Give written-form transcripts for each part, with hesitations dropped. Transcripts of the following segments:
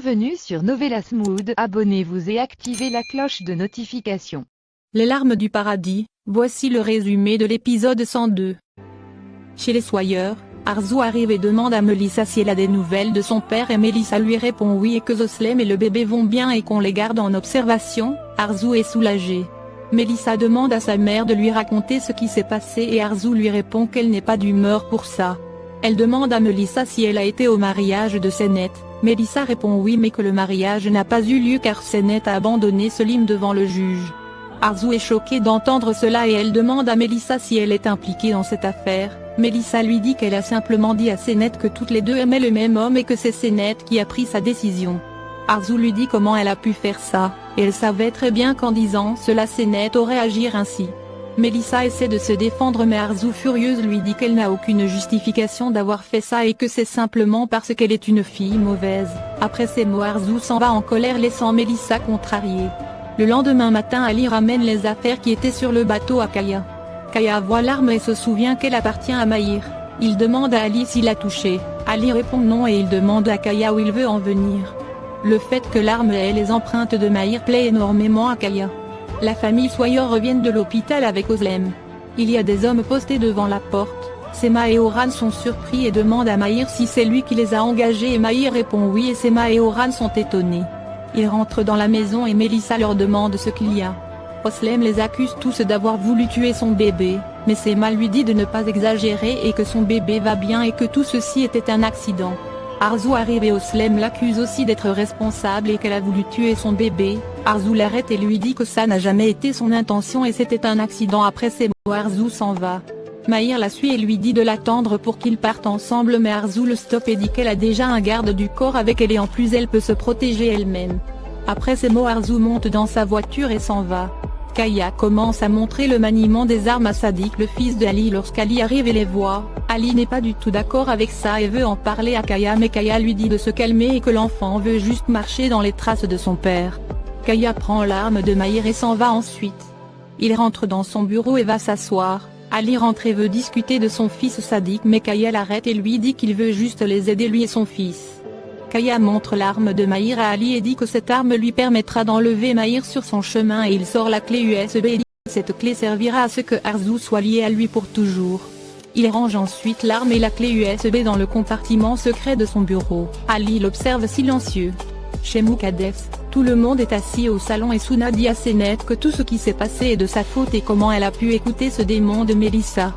Bienvenue sur Novelas Mood, abonnez-vous et activez la cloche de notification. Les larmes du paradis, voici le résumé de l'épisode 102. Chez les Sawyer, Arzu arrive et demande à Melissa si elle a des nouvelles de son père et Melissa lui répond oui et que Zoslem et le bébé vont bien et qu'on les garde en observation. Arzu est soulagée. Melissa demande à sa mère de lui raconter ce qui s'est passé et Arzu lui répond qu'elle n'est pas d'humeur pour ça. Elle demande à Melissa si elle a été au mariage de Senet. Melissa répond oui mais que le mariage n'a pas eu lieu car Senet a abandonné Selim devant le juge. Arzu est choquée d'entendre cela et elle demande à Melissa si elle est impliquée dans cette affaire. Melissa lui dit qu'elle a simplement dit à Senet que toutes les deux aimaient le même homme et que c'est Senet qui a pris sa décision. Arzu lui dit comment elle a pu faire ça, et elle savait très bien qu'en disant cela Senet aurait agi ainsi. Melissa essaie de se défendre mais Arzu furieuse lui dit qu'elle n'a aucune justification d'avoir fait ça et que c'est simplement parce qu'elle est une fille mauvaise. Après ces mots Arzu s'en va en colère laissant Melissa contrariée. Le lendemain matin Ali ramène les affaires qui étaient sur le bateau à Kaya. Kaya voit l'arme et se souvient qu'elle appartient à Mahir. Il demande à Ali s'il a touché. Ali répond non et il demande à Kaya où il veut en venir. Le fait que l'arme ait les empreintes de Mahir plaît énormément à Kaya. La famille Sawyer revient de l'hôpital avec Oslem. Il y a des hommes postés devant la porte. Sema et Oran sont surpris et demandent à Mahir si c'est lui qui les a engagés et Mahir répond oui et Sema et Oran sont étonnés. Ils rentrent dans la maison et Melissa leur demande ce qu'il y a. Oslem les accuse tous d'avoir voulu tuer son bébé, mais Sema lui dit de ne pas exagérer et que son bébé va bien et que tout ceci était un accident. Arzu arrive et Oslem l'accuse aussi d'être responsable et qu'elle a voulu tuer son bébé. Arzu l'arrête et lui dit que ça n'a jamais été son intention et c'était un accident. Après ces mots Arzu s'en va. Mahir la suit et lui dit de l'attendre pour qu'ils partent ensemble mais Arzu le stoppe et dit qu'elle a déjà un garde du corps avec elle et en plus elle peut se protéger elle-même. Après ces mots Arzu monte dans sa voiture et s'en va. Kaya commence à montrer le maniement des armes à Sadiq le fils d'Ali lorsqu'Ali arrive et les voit. Ali n'est pas du tout d'accord avec ça et veut en parler à Kaya mais Kaya lui dit de se calmer et que l'enfant veut juste marcher dans les traces de son père. Kaya prend l'arme de Mahir et s'en va ensuite. Il rentre dans son bureau et va s'asseoir. Ali rentre et veut discuter de son fils Sadiq mais Kaya l'arrête et lui dit qu'il veut juste les aider lui et son fils. Kaya montre l'arme de Mahir à Ali et dit que cette arme lui permettra d'enlever Mahir sur son chemin et il sort la clé USB et dit que cette clé servira à ce que Arzu soit lié à lui pour toujours. Il range ensuite l'arme et la clé USB dans le compartiment secret de son bureau. Ali l'observe silencieux. Chez Muqaddes, tout le monde est assis au salon et Suna dit à Senet que tout ce qui s'est passé est de sa faute et comment elle a pu écouter ce démon de Melissa.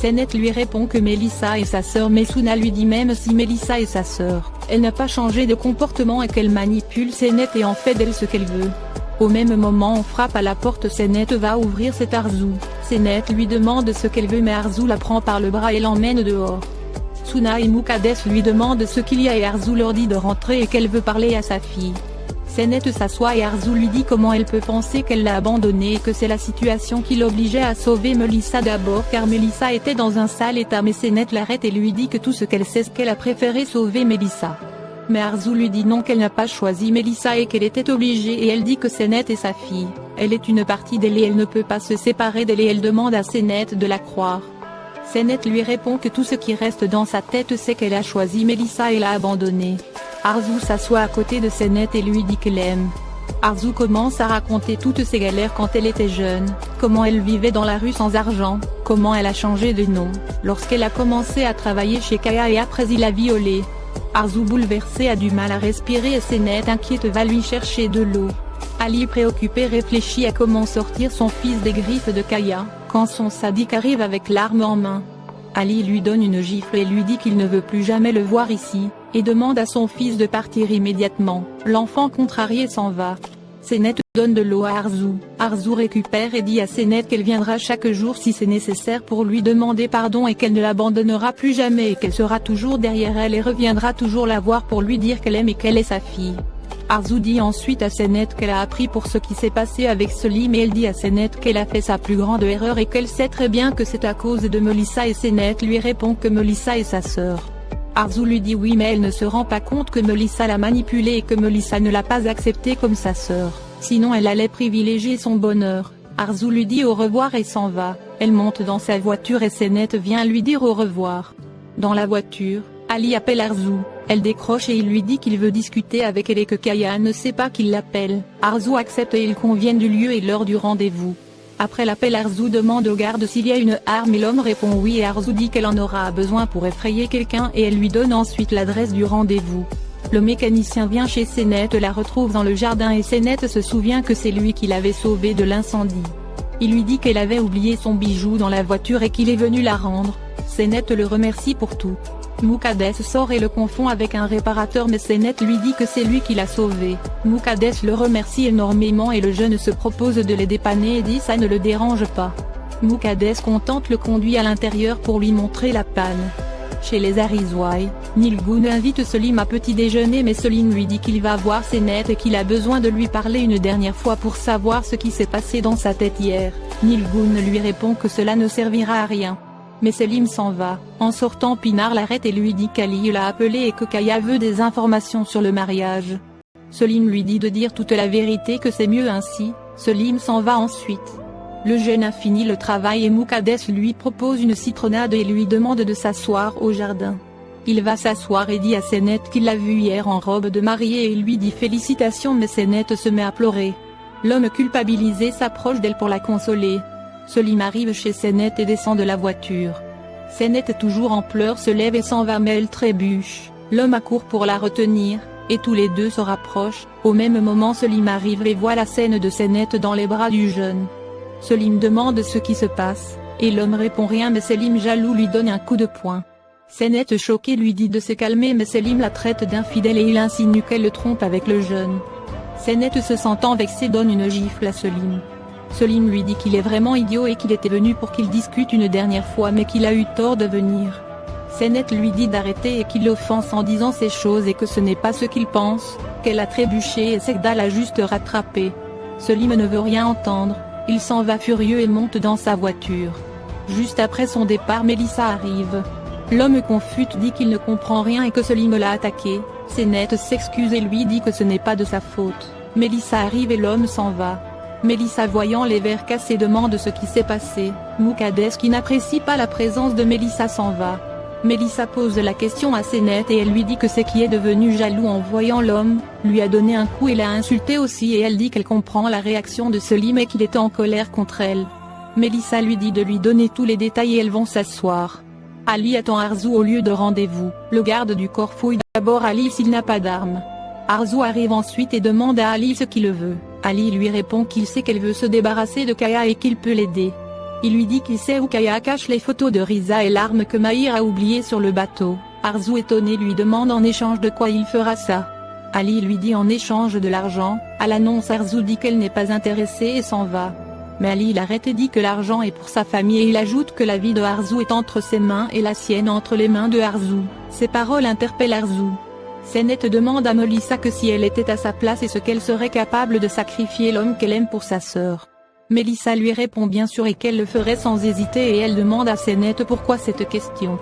Senet lui répond que Melissa est sa sœur mais Suna lui dit même si Melissa est sa sœur, elle n'a pas changé de comportement et qu'elle manipule Senet et en fait d'elle ce qu'elle veut. Au même moment on frappe à la porte. Senet va ouvrir, c'est Arzu. Senet lui demande ce qu'elle veut mais Arzu la prend par le bras et l'emmène dehors. Suna et Muqaddes lui demandent ce qu'il y a et Arzu leur dit de rentrer et qu'elle veut parler à sa fille. Senet s'assoit et Arzu lui dit comment elle peut penser qu'elle l'a abandonnée et que c'est la situation qui l'obligeait à sauver Melissa d'abord car Melissa était dans un sale état mais Senet l'arrête et lui dit que tout ce qu'elle sait c'est qu'elle a préféré sauver Melissa. Mais Arzu lui dit non qu'elle n'a pas choisi Melissa et qu'elle était obligée et elle dit que Senet est sa fille, elle est une partie d'elle et elle ne peut pas se séparer d'elle et elle demande à Senet de la croire. Senet lui répond que tout ce qui reste dans sa tête c'est qu'elle a choisi Melissa et l'a abandonnée. Arzu s'assoit à côté de Senet et lui dit qu'elle l'aime. Arzu commence à raconter toutes ses galères quand elle était jeune, comment elle vivait dans la rue sans argent, comment elle a changé de nom, lorsqu'elle a commencé à travailler chez Kaya et après il l'a violée. Arzu bouleversé a du mal à respirer et Senet inquiète va lui chercher de l'eau. Ali préoccupé réfléchit à comment sortir son fils des griffes de Kaya, quand son Sadiq arrive avec l'arme en main. Ali lui donne une gifle et lui dit qu'il ne veut plus jamais le voir ici, et demande à son fils de partir immédiatement. L'enfant contrarié s'en va. Senet donne de l'eau à Arzu. Arzu récupère et dit à Senet qu'elle viendra chaque jour si c'est nécessaire pour lui demander pardon et qu'elle ne l'abandonnera plus jamais et qu'elle sera toujours derrière elle et reviendra toujours la voir pour lui dire qu'elle aime et qu'elle est sa fille. Arzu dit ensuite à Senet qu'elle a appris pour ce qui s'est passé avec Selim et elle dit à Senet qu'elle a fait sa plus grande erreur et qu'elle sait très bien que c'est à cause de Melissa et Senet lui répond que Melissa est sa sœur. Arzu lui dit oui mais elle ne se rend pas compte que Melissa l'a manipulée et que Melissa ne l'a pas acceptée comme sa sœur, sinon elle allait privilégier son bonheur. Arzu lui dit au revoir et s'en va. Elle monte dans sa voiture et Senet vient lui dire au revoir. Dans la voiture, Ali appelle Arzu, elle décroche et il lui dit qu'il veut discuter avec elle et que Kaya ne sait pas qu'il l'appelle. Arzu accepte et ils conviennent du lieu et l'heure du rendez-vous. Après l'appel, Arzu demande au garde s'il y a une arme et l'homme répond oui et Arzu dit qu'elle en aura besoin pour effrayer quelqu'un et elle lui donne ensuite l'adresse du rendez-vous. Le mécanicien vient chez Senet, la retrouve dans le jardin et Senet se souvient que c'est lui qui l'avait sauvée de l'incendie. Il lui dit qu'elle avait oublié son bijou dans la voiture et qu'il est venu la rendre. Senet le remercie pour tout. Muqaddes sort et le confond avec un réparateur mais Senet lui dit que c'est lui qui l'a sauvé. Muqaddes le remercie énormément et le jeune se propose de les dépanner et dit ça ne le dérange pas. Muqaddes contente le conduit à l'intérieur pour lui montrer la panne. Chez les Arizwai, Nilgun invite Selim à petit déjeuner mais Selim lui dit qu'il va voir Senet et qu'il a besoin de lui parler une dernière fois pour savoir ce qui s'est passé dans sa tête hier. Nilgun lui répond que cela ne servira à rien. Mais Selim s'en va. En sortant, Pinar l'arrête et lui dit qu'Ali l'a appelé et que Kaya veut des informations sur le mariage. Selim lui dit de dire toute la vérité, que c'est mieux ainsi. Selim s'en va ensuite. Le jeune a fini le travail et Muqaddes lui propose une citronnade et lui demande de s'asseoir au jardin. Il va s'asseoir et dit à Senet qu'il l'a vu hier en robe de mariée et il lui dit félicitations mais Senet se met à pleurer. L'homme culpabilisé s'approche d'elle pour la consoler. Selim arrive chez Senet et descend de la voiture. Senet, toujours en pleurs, se lève et s'en va mais elle trébuche. L'homme accourt pour la retenir, et tous les deux se rapprochent. Au même moment Selim arrive et voit la scène de Senet dans les bras du jeune. Selim demande ce qui se passe, et l'homme répond rien mais Selim jaloux lui donne un coup de poing. Senet choqué lui dit de se calmer mais Selim la traite d'infidèle et il insinue qu'elle le trompe avec le jeune. Senet se sentant vexé donne une gifle à Selim. Selim lui dit qu'il est vraiment idiot et qu'il était venu pour qu'ils discutent une dernière fois mais qu'il a eu tort de venir. Senet lui dit d'arrêter et qu'il l'offense en disant ces choses et que ce n'est pas ce qu'il pense, qu'elle a trébuché et Sekda l'a juste rattrapé. Selim ne veut rien entendre, il s'en va furieux et monte dans sa voiture. Juste après son départ, Melissa arrive. L'homme confus dit qu'il ne comprend rien et que Selim l'a attaqué. Senet s'excuse et lui dit que ce n'est pas de sa faute. Melissa arrive et l'homme s'en va. Melissa, voyant les verres cassés, demande ce qui s'est passé. Muqaddes, qui n'apprécie pas la présence de Melissa, s'en va. Melissa pose la question à Senet et elle lui dit que c'est qui est devenu jaloux en voyant l'homme, lui a donné un coup et l'a insulté aussi et elle dit qu'elle comprend la réaction de Selim et qu'il était en colère contre elle. Melissa lui dit de lui donner tous les détails et elles vont s'asseoir. Ali attend Arzu au lieu de rendez-vous. Le garde du corps fouille d'abord Ali s'il n'a pas d'arme. Arzu arrive ensuite et demande à Ali ce qu'il veut. Ali lui répond qu'il sait qu'elle veut se débarrasser de Kaya et qu'il peut l'aider. Il lui dit qu'il sait où Kaya cache les photos de Riza et l'arme que Mahir a oubliée sur le bateau. Arzu étonné lui demande en échange de quoi il fera ça. Ali lui dit en échange de l'argent. À l'annonce, Arzu dit qu'elle n'est pas intéressée et s'en va. Mais Ali l'arrête et dit que l'argent est pour sa famille et il ajoute que la vie de Arzu est entre ses mains et la sienne entre les mains de Arzu. Ces paroles interpellent Arzu. Senet demande à Melissa que si elle était à sa place et ce qu'elle serait capable de sacrifier l'homme qu'elle aime pour sa sœur. Melissa lui répond bien sûr et qu'elle le ferait sans hésiter et elle demande à Senet pourquoi cette question.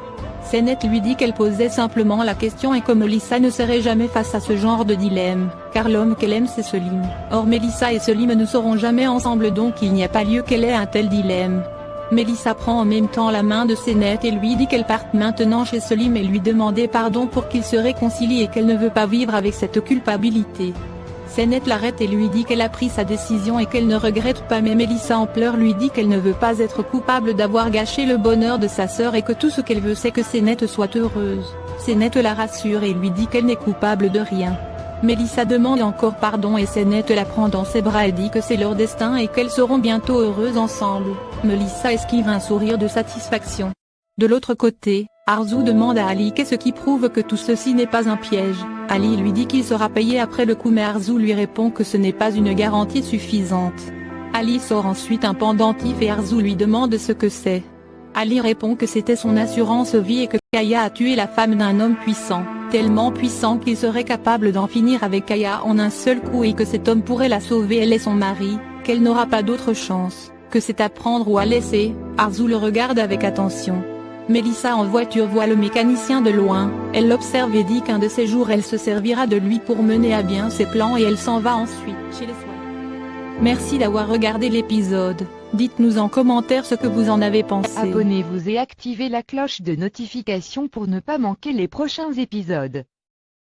Senet lui dit qu'elle posait simplement la question et que Melissa ne serait jamais face à ce genre de dilemme, car l'homme qu'elle aime c'est Selim. Or Melissa et Selim ne seront jamais ensemble donc il n'y a pas lieu qu'elle ait un tel dilemme. Melissa prend en même temps la main de Senet et lui dit qu'elle parte maintenant chez Selim et lui demander pardon pour qu'ils se réconcilient et qu'elle ne veut pas vivre avec cette culpabilité. Senet l'arrête et lui dit qu'elle a pris sa décision et qu'elle ne regrette pas mais Melissa en pleurs lui dit qu'elle ne veut pas être coupable d'avoir gâché le bonheur de sa sœur et que tout ce qu'elle veut c'est que Senet soit heureuse. Senet la rassure et lui dit qu'elle n'est coupable de rien. Melissa demande encore pardon et Senet la prend dans ses bras et dit que c'est leur destin et qu'elles seront bientôt heureuses ensemble. Melissa esquive un sourire de satisfaction. De l'autre côté, Arzu demande à Ali qu'est-ce qui prouve que tout ceci n'est pas un piège. Ali lui dit qu'il sera payé après le coup mais Arzu lui répond que ce n'est pas une garantie suffisante. Ali sort ensuite un pendentif et Arzu lui demande ce que c'est. Ali répond que c'était son assurance vie et que Kaya a tué la femme d'un homme puissant, tellement puissant qu'il serait capable d'en finir avec Kaya en un seul coup et que cet homme pourrait la sauver elle et son mari, qu'elle n'aura pas d'autre chance, que c'est à prendre ou à laisser. Arzu le regarde avec attention. Melissa en voiture voit le mécanicien de loin, elle l'observe et dit qu'un de ces jours elle se servira de lui pour mener à bien ses plans et elle s'en va ensuite chez les soignants. Merci d'avoir regardé l'épisode. Dites-nous en commentaire ce que vous en avez pensé. Abonnez-vous et activez la cloche de notification pour ne pas manquer les prochains épisodes.